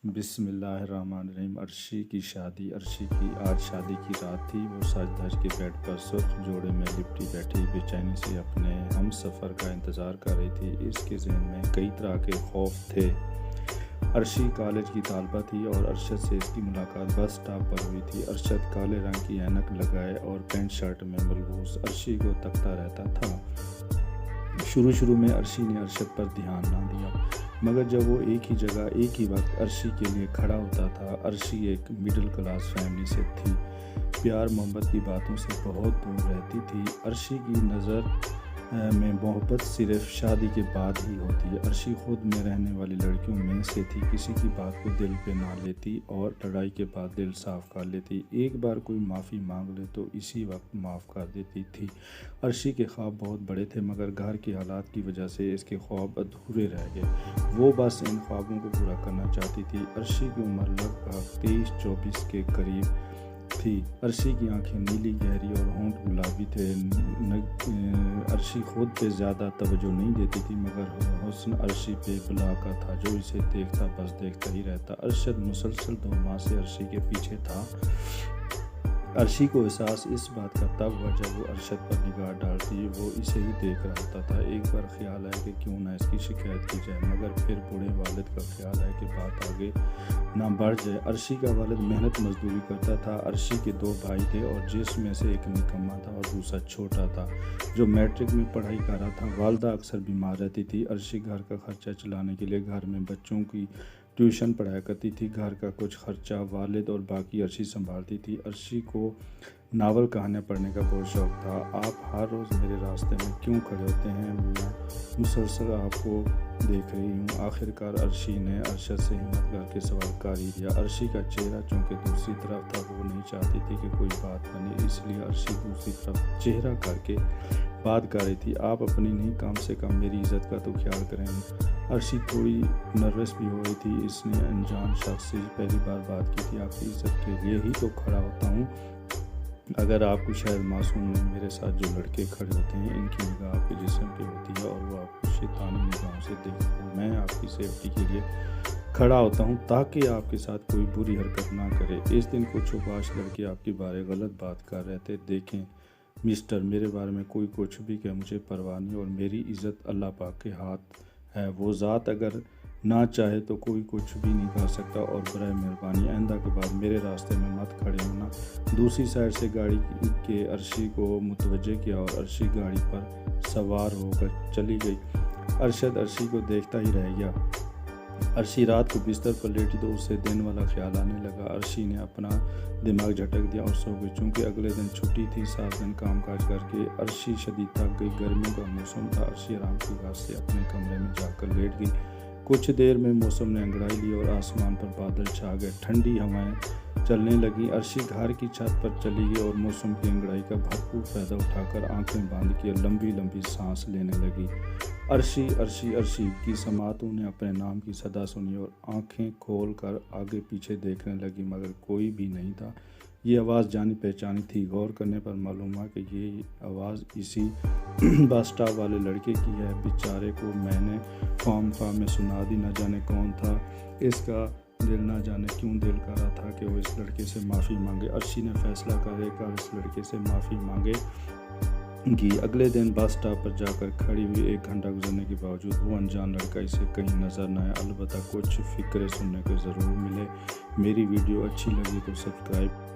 बिस्मिल्लाहिर्रहमानिर्रहीम। अर्शी की आज शादी की रात थी। वो सज धज के बेड पर सुर्ख जोड़े में लिपटी बैठी बेचैनी से अपने हम सफ़र का इंतज़ार कर रही थी। इसके ज़हन में कई तरह के खौफ थे। अर्शी कॉलेज की तालबा थी और अरशद से इसकी मुलाकात बस स्टॉप पर हुई थी। अरशद काले रंग की ऐनक लगाए और पैंट शर्ट में मलबूस अर्शी को तकता रहता था। शुरू में अर्शी ने अरशद पर ध्यान ना दिया, मगर जब वो एक ही जगह एक ही वक्त अर्शी के लिए खड़ा होता था। अर्शी एक मिडिल क्लास फैमिली से थी, प्यार मोहब्बत की बातों से बहुत दूर रहती थी। अर्शी की नज़र में मोहब्बत सिर्फ शादी के बाद ही होती है। अर्शी खुद में रहने वाली लड़कियों में से थी, किसी की बात को दिल पे ना लेती और लड़ाई के बाद दिल साफ़ कर लेती। एक बार कोई माफ़ी मांग ले तो इसी वक्त माफ़ कर देती थी। अर्शी के ख्वाब बहुत बड़े थे, मगर घर के हालात की वजह से इसके ख्वाब अधूरे रह गए। वो बस इन ख्वाबों को पूरा करना चाहती थी। अर्शी की उम्र लगभग 23-24 के करीब थी। अर्शी की आंखें नीली गहरी और होंठ गुलाबी थे। अर्शी खुद पे ज़्यादा तवज्जो नहीं देती थी, मगर हुस्न अर्शी पे बुला का था जो इसे देखता बस देखता ही रहता। अरशद मुसलसल 2 माह से अर्शी के पीछे था। अर्शी को एहसास इस बात का तब हुआ जब वो अरशद पर निगाह डालती वो इसे ही देख रहा था। एक बार ख्याल आया कि क्यों ना इसकी शिकायत की जाए, मगर फिर बूढ़े वालिद का ख्याल आया कि बात आगे ना बढ़ जाए। अर्शी का वालिद मेहनत मजदूरी करता था। अर्शी के 2 भाई थे और जिसमें से एक निकम्मा था और दूसरा छोटा था जो मैट्रिक में पढ़ाई कर रहा था। वालदा अक्सर बीमार रहती थी। अर्शी घर का खर्चा चलाने के लिए घर में बच्चों की ट्यूशन पढ़ाया करती थी। घर का कुछ खर्चा वालिद और बाकी अर्शी संभालती थी। अर्शी को नावल कहानियाँ पढ़ने का बहुत शौक़ था। आप हर रोज़ मेरे रास्ते में क्यों खड़े होते हैं, मैं मुसलसल आपको देख रही हूँ। आखिरकार अर्शी ने अरशद से हिम्मत करके सवाल कर ही दिया। अर्शी का चेहरा चूँकि दूसरी तरफ था, वो नहीं चाहती थी कि कोई बात बने, इसलिए अर्शी दूसरी तरफ चेहरा करके बात कर रही थी। आप अपनी नहीं, कम से कम मेरी इज़्ज़त का तो ख्याल करें। अर्शी थोड़ी नर्वस भी हो रही थी। इसने अनजान शख्स से पहली बार बात की थी। आपकी इज़्ज़त के लिए ही तो खड़ा होता हूँ। अगर आपको शायद मासूम नहीं, मेरे साथ जो लड़के खड़े होते हैं इनकी निगाह आपके जिस्म पे होती है और वो आपको शैतानी निगाहों से देखते हैं। मैं आपकी सेफ्टी के लिए खड़ा होता हूँ ताकि आपके साथ कोई बुरी हरकत ना करे। इस दिन कुछ उबाश लड़के आपके बारे गलत बात कर रहे थे। देखें मिस्टर, मेरे बारे में कोई कुछ भी कहे, मुझे परवाह नहीं और मेरी इज़्ज़त अल्लाह पाक के हाथ है। वो ज़ात अगर ना चाहे तो कोई कुछ भी नहीं कर सकता। और बराए मेहरबानी आइंदा के बाद मेरे रास्ते में मत खड़े होना। दूसरी साइड से गाड़ी के अर्शी को मुतवज्जे किया और अर्शी गाड़ी पर सवार होकर चली गई। अरशद अर्शी को देखता ही रह गया। अर्शी रात को बिस्तर पर लेटी तो उसे दिन वाला ख्याल आने लगा। अर्शी ने अपना दिमाग झटक दिया और सो गई। चूँकि अगले दिन छुट्टी थी, 7 दिन काम काज करके अर्शी शदीद थक गई। गर्मियों का मौसम था। अर्शी आराम की बात से अपने कमरे में जाकर लेट गई। कुछ देर में मौसम ने अंगड़ाई ली और आसमान पर बादल छा गए। ठंडी हवाएं चलने लगी। अर्शी घर की छत पर चली गई और मौसम की अंगड़ाई का भरपूर फ़ायदा उठाकर आंखें बांध के लंबी लंबी सांस लेने लगी। अर्शी अर्शी अर्शी की समातों ने अपने नाम की सदा सुनी और आंखें खोल कर आगे पीछे देखने लगी, मगर कोई भी नहीं था। ये आवाज़ जानी पहचानी थी। गौर करने पर मालूम हुआ कि ये आवाज़ इसी बस स्टॉप वाले लड़के की है। बेचारे को मैंने ख्वाम में सुना दी। न जाने कौन था। इसका दिल न जाने क्यों दिल कर रहा था कि वो इस लड़के से माफ़ी मांगे। अर्शी ने फैसला कर इस लड़के से माफ़ी मांगे कि अगले दिन बस स्टॉप पर जाकर खड़ी हुई 1 घंटा गुजरने के बावजूद वो अनजान लड़का इसे कहीं नज़र न आया। अलबत्ता कुछ फ़िक्र सुनने को ज़रूर मिले। मेरी वीडियो अच्छी लगी तो सब्सक्राइब